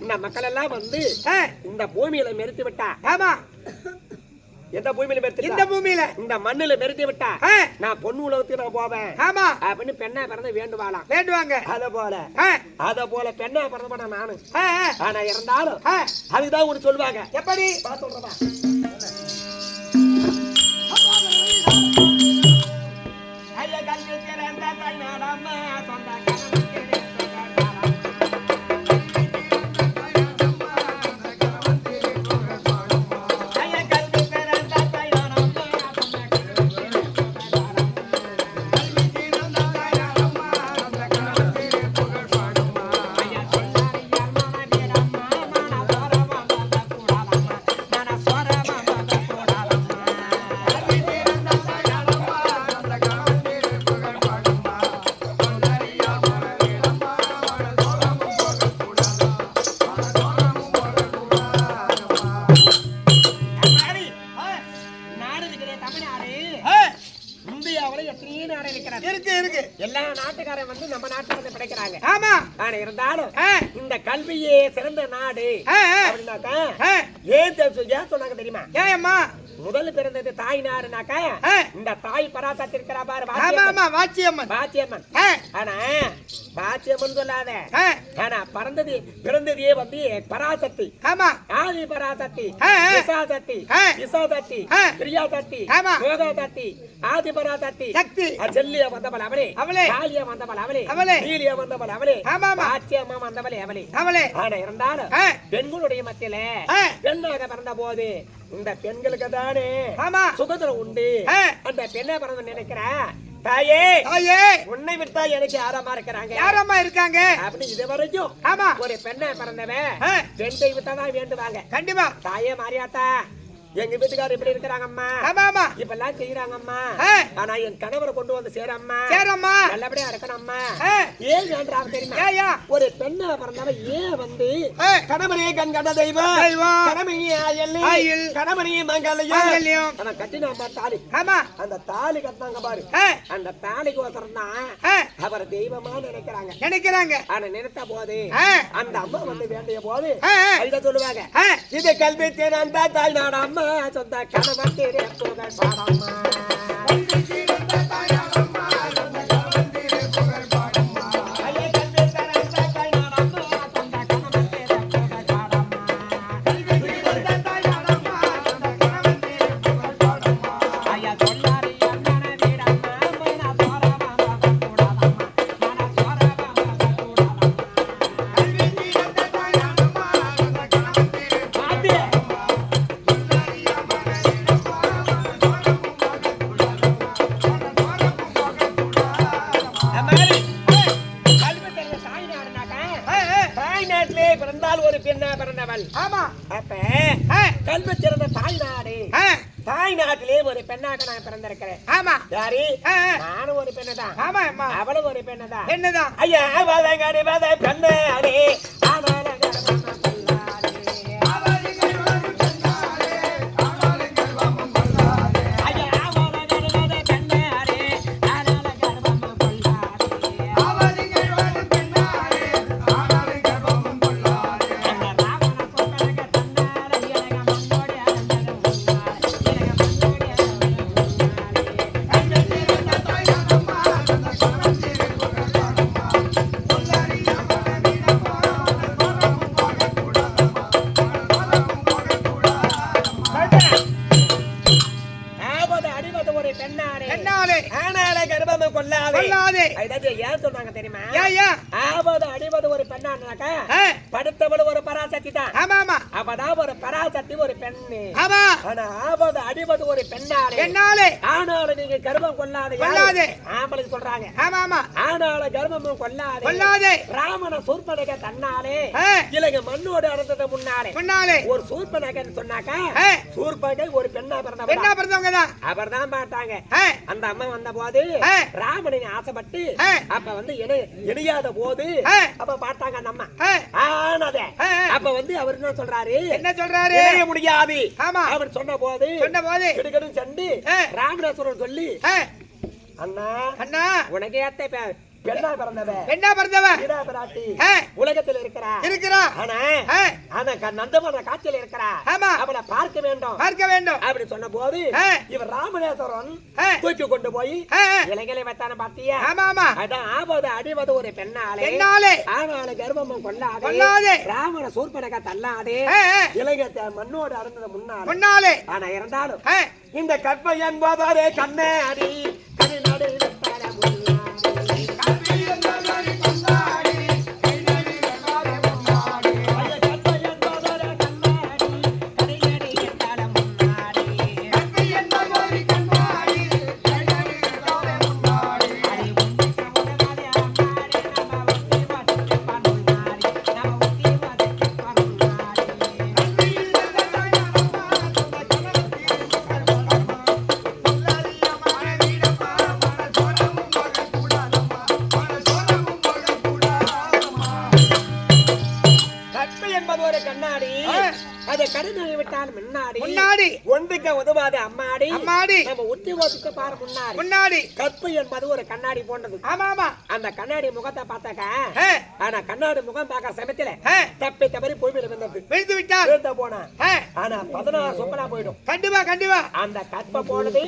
இந்த மக்கள் எல்லாம் வந்து இந்த பூமியில மெரித்து விட்டா. ஆமா, எந்த பூமியில மெரித்து? இந்த பூமியில, இந்த மண்ணுல மெரித்து விட்டா நான் பொண்ணு உலகத்துக்கு நான் போவேன். ஆமா அப்படின்னு பெண்ணா பிறந்து வேண்டுவாளாம். வேண்டுவாங்க. அத போல பெண்ணா பிறந்த நானு. ஆனா இருந்தாலும் அதுதான் ஒண்ணு சொல்லுவாங்க. எப்படி சொல்றதா? ஐயா கல்வி திறந்த தாய் நாடம்மா சொந்த எல்லா நாட்டுக்காரன் வந்து நம்ம நாட்டுல வந்து கிடைக்கிறாங்க. ஆமா, ஆனா இருந்தாலும் இந்த கல்வியே சிறந்த நாடு அப்படின்னாக்கா ஏன் சொன்னாங்க தெரியுமா? ஏம்மா முதல் பிறந்தது தாய் நாடுனாக்கா இந்த தாய் பராசக்தி இருக்கிறா பாரு, வாச்சியம்மன். வாச்சியம்மன் ஆனா வாச்சியம்மன் சொல்லாத, ஆனா பிறந்ததே வந்து பராசக்தி. ஆமா, ஆதி பராசக்தி, விசாசக்தி, விசாசக்தி, பிரியாசக்தி, யோகாசக்தி, ஆதி பராசக்தி சக்தி. செல்லிய வந்தவள் அவளே, காளியா வந்தவள் அவளே, நீலியா வந்தவள் அவளே, வாச்சியம்மா வந்தவளே அவளே. ஆனா இருந்தாலும் பெண்களுடைய மத்தியில பெண்ணாக பிறந்த போது இந்த பெண்களுக்கு தானே சுதந்திரம் உண்டு. அந்த பெண்ணை பிறந்த நினைக்கிற தாயே, உன்னை விட்டா எனக்கு யாரமா இருக்காங்க அப்படின்னு இது வரைக்கும் ஒரு பெண்ணை பிறந்தவன் பெண் தெய்வத்தான் வேண்டுவாங்க. கண்டிப்பா தாயே மாரியாத்தா எங்க வீட்டுக்காரர் இப்படி இருக்கிறாங்க அம்மா, இப்ப எல்லாம் செய்யறாங்க அம்மா, ஆனா என் கணவரை கொண்டு வந்து சேரம்மா நல்லபடியா இருக்கணும் அம்மா. ஏன் வேண்டாம் தெரியுமா? ஒரு பெண்ணை பிறந்தவ ஏன் வந்து கணவனே கண் கண்ட தெய்வம், கணவனே மங்கல்யம் கட்டின தாலி. அந்த தாலி கட்டினாங்க பாரு, அந்த தாலிக்கு ஒருத்தர் தான் அவரை தெய்வமா நினைக்கிறாங்க. ஆனா நினைத்த போது அந்த அம்மா வந்து வேண்டிய போது இதை சொல்லுவாங்க, இது கல்வி தேர்ந்த தாய் நாடு அம்மா சொந்த கணவன் தேரே புகழ் பாடம்மா. கல்வி சிறந்த தாய் நாடு, தாய் நாட்டிலே ஒரு பெண்ணாக நான் பிறந்திருக்கிறேன். ஆமா, யாரு? நானும் ஒரு பெண்ணு தான். ஆமா, அவளும் ஒரு பெண்ணு தான். என்னதான் ஐயா பெண்ணாரே ஏன் சொல்றாங்க தெரியுமா? ஆபது அடிபது ஒரு பெண்ணானாக்கா படுத்தவள் ஒரு பராசக்தி தான். அப்பதான் ஒரு பராசக்தி ஒரு பெண்ணு. ஆனா ஆபது அடிபது ஒரு பெண்ணாலே ஆனாலும் நீங்க கர்ப்பம் கொள்ளாதே ஆம்பளைக்கு சொல்றாங்க. ஆனால கர்ப்பமும் கொள்ளாதே ராமன சூர்பனக தன்னாலே இலங்க மண்ணோடு அடந்தது முன்னாலே ஒரு சூர்பனகன்னு சொன்னாக்கா சூர்பனகை ஒரு பெண்ணா பிறந்தவங்க தான். அவர்தான் பார்த்தாங்க. அந்த அம்மா வந்த போது ராமனின் ஆசைப்பட்டு அப்ப வந்து இணையாத போது அப்ப பார்த்தாங்க அந்த அம்மா. ஆனதே அப்ப வந்து அவர் என்ன சொல்றாரு? இணைய முடியாது அவர் சொன்ன போது கிடுகிடு சென்று ராமநாதபுரம் சொல்லி, அண்ணா உனக்கு ஏத்த பெண்ணா பிறந்தவ சீதா பிராட்டி உலகத்தில் இருக்கிறா ஆனா நந்தவன காட்சியில் இருக்கிறா அவனை பார்க்க வேண்டும் அப்படி சொன்ன போது இவர் ராமநேஸ்வரன் தூக்கி கொண்டு போய் இளைஞரை வைத்தான பாத்தியா அதான் ஆபது அடிவது ஒரு பெண்ணாலே ஆனால கர்ப்பமும் கொள்ளாதே ராமனை சூர்பனக தள்ளாதே இளைஞத்தை மண்ணோடு அறந்தது முன்னாலே ஆனா இருந்தாலும் இந்த கற்பை என்பதே கண்ணாடி கண்ணாடி முன்னாடி ஒன்றுக்கு உதவாது அம்மாடி நம்ம உத்தி ஓசிக்க பாரு முன்னாடி கற்பு என்பது ஒரு கண்ணாடி போன்றது அந்த கண்ணாடி முகத்தை பார்த்தாக்க ஆனா கண்ணாடி முகம் பார்க்க சமயத்துல தப்பி தவறி போய்விட்டு விட்டா போனா ஆனா 16 சொப்பனா போயிடும் கண்டிப்பா அந்த கற்பை போனது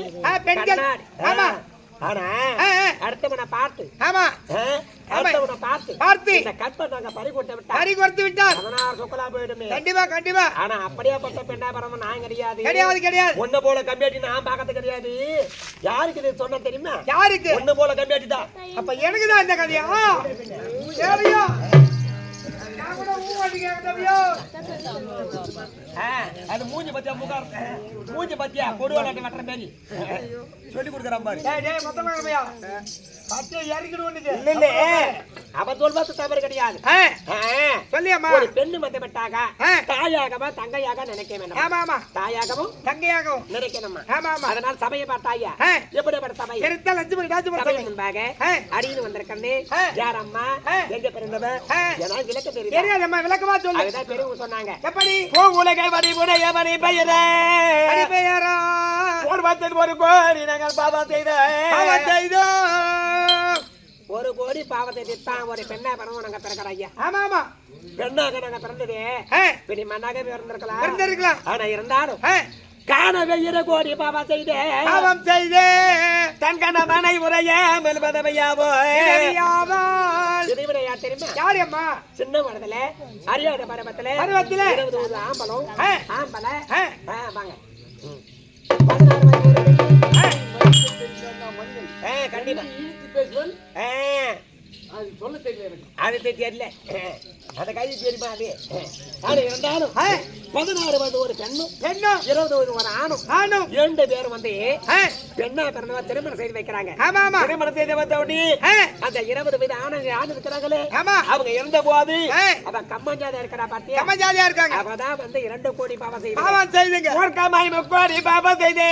ஆனா அடுத்தவனை பார்த்து இந்த கற்பை நாங்க பறி கொடுத்து விட்டால் 16 சொக்கலா போயிடுமே கண்டிப்பா ஆனா அப்படியே பட்ட பெண்ணா பரம நான் கிடையாது ஒன்ன போல கம்பியாட்டி நான் பார்க்கறது கிடையாது யாருக்கு இது சொன்ன தெரியுமா யாருக்கு ஒன்ன போல கம்பியாட்டி தான் அப்ப எனக்கு தான் இந்த கதையா தேவையா நான் கூட ஊவாட்டி கேட்டவியோ அது மூஞ்சி பத்தியா மூஞ்சி பத்தியா கொடுவாட்டி வெட்டற பேரி சொல்லி கொடுக்கறான் பாரு டேய் மொத்தமா கமையா பச்சை ஏறிக்கிடுவனுக்கு இல்ல அவ சொல்வது தவறு கிடையாது சொல்லியம்மா ஒரு பெண்ணு மத்தப்பட்டாக தாயாகவா தங்கையாக நினைக்க வேண்டாம் ஆமா தாயாகவும் தங்கையாகவும் நினைக்கணுமா ஆமா அதனால சபையை பார்த்தாயா எப்படிப்பட்ட சபை எடுத்த லட்சுமி சபை முன்பாக அடியில் வந்திருக்கனே யார் அம்மா எங்க பிறந்தவ ஏனா விளக்க தெரியாதம்மா விளக்கமா சொல்லு அதுதான் பெரியவங்க சொன்னாங்க எப்படி உலகை வடி உடைய வடி பெயரே ஒரு பத்தில் ஒரு கோடி நாங்கள் பாவம் செய்தோம் ஒரு கோடி பாவத்தை திட்டான் ஒரு பெண்ணா பிறந்தோம் நாங்க பிறக்கிறோம் ஐயா ஆமா பெண்ணாக நாங்க பிறந்ததே பெரிய மண்ணாக பிறந்திருக்கலாம் ஆனா இருந்தாலும் காணவே 2 கோடி பாவம் செய்தே தங்கன மனை உரைய மெல்பதவையாவோ இதைவிட யார் தெரியுமா யார் அம்மா சின்ன வடத்துல அறியாத பருவத்துல 20 ஆம்பளை வாங்க 16 கண்டிப்பா அது சொல்ல தெரியல அது தெரியல அந்த கை தெரியுமா அது இருந்தாலும் 16 வந்து ஒரு பெண்ணும் 20 ஒரு ஆணும் 2 பேரும் வந்து பெண்ணா பிறந்தவ திருமணம் செய்து வைக்கிறாங்க திருமணம் செய்து வந்தோடனே அந்த 20 வயது ஆண் இருக்கிறாங்களே அவங்க இருந்த போது அவ கம்மஞ்சாதியா இருக்கிறா பாத்தியா கம்மஞ்சாதியா இருக்காங்க அவதான் வந்து 2 கோடி பாவம் செய்துங்க கோடி பாவம் செய்தே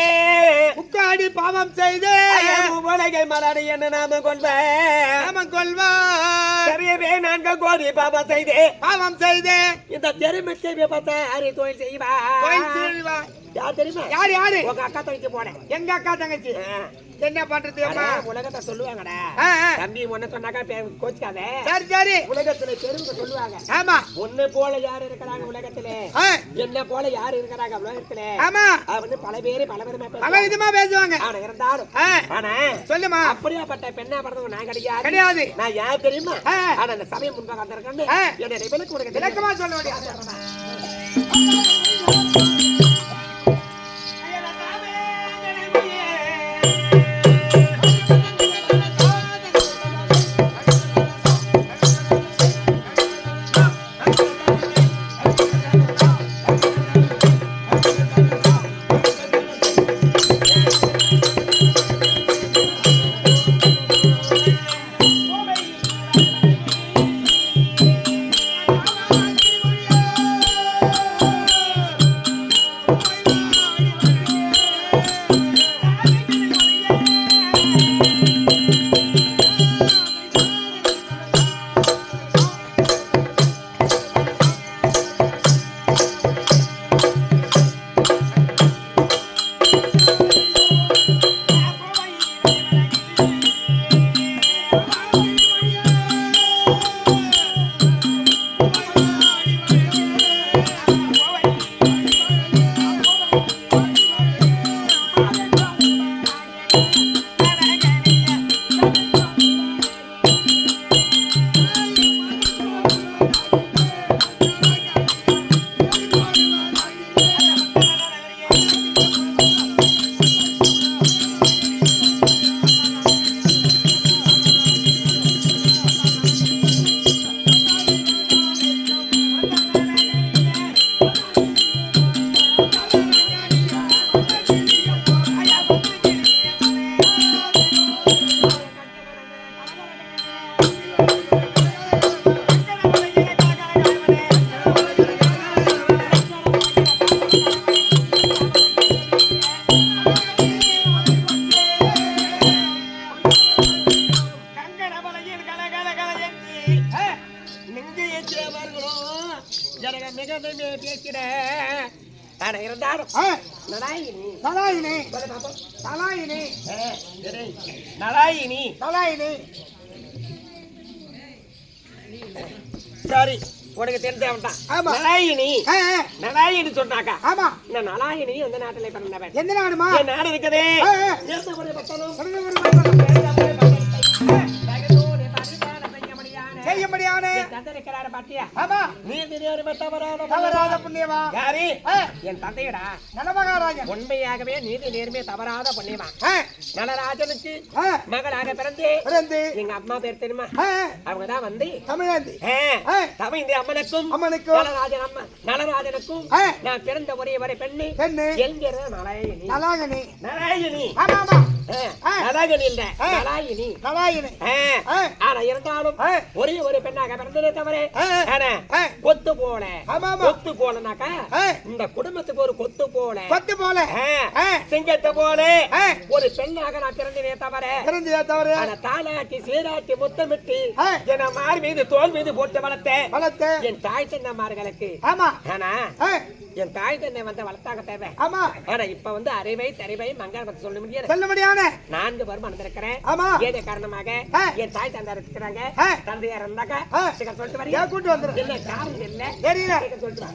முக்காடி பாவம் செய்தே உலகை மலடி என்ன நாம கொள்வா சரியவே 4 கோடி பாவம் செய்தே இந்த தெரிமிச்சை விபத்தை அறி தொழில் செய்வா யார் தெரியுமா யாரு உங்க அக்கா தங்கச்சி போனேன் எங்க அக்கா தங்கச்சி என்ன பண்றது உலகத்தை சொல்லுவாங்கடா தம்பி ஒன்ன சொன்னாக்கா கோச்சிக்காத சரி உலகத்துல பெருமை சொல்லுவாங்க ஆமா ஒண்ணு போல யாரு இருக்கிறாங்க உலகத்துல என்ன போல யாரு இருக்கிறாங்க உலகத்துல ஆமா வந்து பல விதமா பேசுவாங்க ஆனா இருந்தாலும் ஆனா சொல்லுமா அப்படியாப்பட்ட பெண்ணா பிறந்தவங்க நான் கிடையாது நான் யார் தெரியுமா ஆனா அந்த சமயம் முன்பாக வந்திருக்கேன்னு என்னுடைய விளக்கு விளக்கமா சொல்ல வேண்டிய எதையுமே பேசிட ஆனா இருந்தாலும் நலாயினி சரி உனக்கு தெரிஞ்சவன்தான் நலாயினி சொன்னாக்கா ஆமா இந்த நலாயினி எந்த நாட்டிலே பிறந்தவன் எந்த நாடுமா நாடு இருக்குது என் தந்தையடா நலமகாராஜன் உண்மையாகவே நீதி நேர்மையை தவறாத புண்ணியமா நலராஜனுக்கு மகளாக பிறந்து எங்க அம்மா பேர் தெரியுமா அவங்கதான் வந்து தமிழ் அம்மனுக்கும் நலராஜனுக்கும் நான் பிறந்த ஒரே வரை பெண்ணு என்கிற நலாயினி ஆனா இருந்தாலும் ஒரே ஒரு பெண்ணாக பிறந்ததே தவிர கொத்து போலனாக்கா இந்த குடும்பத்துக்கு ஒரு கொத்து போல சிங்கத்தை போல ஒரு பெண்ணாக நான் பிறந்ததே தவிர தாளாட்டி சீராட்டி முத்தமிட்டு என மார் மீது தோல் மீது போட்டு வளர்த்த என் தாய் தந்தைமார்களுக்கு ஆனா என் தாய் தந்தை வந்து வளர்த்தாக தேவை ஆனா இப்ப வந்து அறிவை தறிவை மங்கள சொல்ல முடியாது 4 வருடம் நடந்திருக்கிறேன் ஏதே காரணமாக என் தாய் தந்தை இருக்கிறாங்க தந்தையார் இருந்தாக்கா சொல்லிட்டு வரீங்க கூட்டு வந்துடும் என்ன காரணம் இல்ல தெரியல சொல்லிட்டு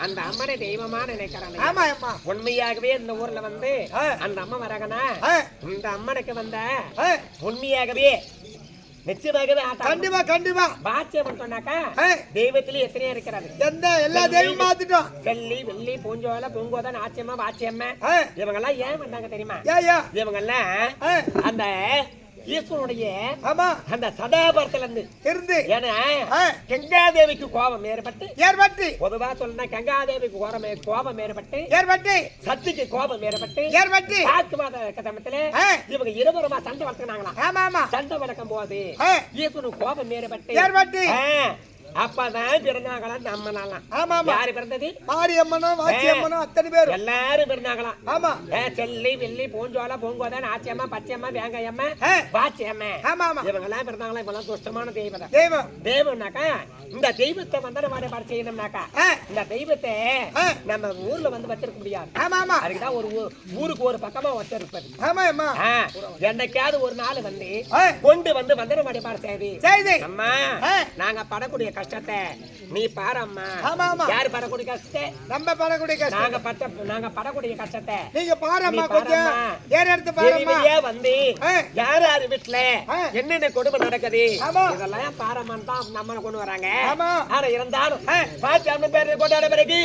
அந்த அம்மனை தெய்வமா நினைக்கிறாங்க உண்மையாகவே இந்த ஊர்ல வந்து அந்த அம்மா வராங்கன்னா இந்த அம்மனுக்கு வந்த உண்மையாகவே நிச்சயமாகவே கண்டிப்பா பாச்சியம் சொன்னாக்கா தெய்வத்திலே எத்தனையா இருக்கிறது எல்லா தெய்வம் மாத்திட்டோம் வெள்ளி வெள்ளி பூஞ்சோல பூங்கோதான் ஆச்சியம்மா பாச்சியம்மா இவங்க எல்லாம் ஏன் வந்தாங்க தெரியுமா இவங்க எல்லாம் அந்த ஈஸ்வரனுடைய அந்த சதாபரத்துல இருந்து ஏன்னா கங்காதேவிக்கு கோபம் ஏற்பட்டு பொதுவா சொல்ல கங்காதேவிக்கு கோபம் ஏற்பட்டு சக்திக்கு கோபம் ஏற்பட்டு சமயத்துல இவங்க இருவருமா சண்டை வளர்த்துனாங்களா சண்டை வளர்க்கும் போது ஈஸ்வரனுக்கு கோபம் ஏற்பட்டு அப்பதான் பிறந்தாங்களாம் நம்மளாம் யாரு பிறந்தது மாரியம்மனும் வாச்சியம்மனும் அத்தனை பேர் எல்லாரும் பிறந்தாங்களாம் செல்லி வெள்ளி பூஞ்சோல பூங்கோதான் ஆச்சியம்மா பச்சையம்மா வேங்கையம்மா வாச்சியம்மா இவங்க எல்லாம் பிறந்தாங்களா இப்பெல்லாம் துஷ்டமான தெய்வம்னாக்கா இந்த தெய்வத்தை வந்து பாடு செய்யணும்னாக்கா இந்த தெய்வத்தை நம்ம ஊர்ல வந்து வச்சிருக்க முடியாது அதுக்குதான் ஒரு ஊருக்கு ஒரு பக்கமா வச்சிருப்பது என்னைக்காவது ஒரு நாள் வந்து கொண்டு வந்து வந்தன பாடு செய்து அம்மா நாங்க படக்கூடிய கஷ்டத்தை நீ பாரம்மா யாரு படக்கூடிய கஷ்டத்தை நம்ம படக்கூடிய கஷ்டம் நாங்க படக்கூடிய கஷ்டத்தை நீங்க பாரம்மா கொஞ்சம் ஏற எடுத்து பாரம்மா வந்து யார் வீட்டுல என்னென்ன கொடுமை நடக்குது இதெல்லாம் பாரம்மான் தான் நம்ம கொண்டு வராங்க ஆனா இருந்தாலும் பாத்து பேரு கொண்டாட பிறகு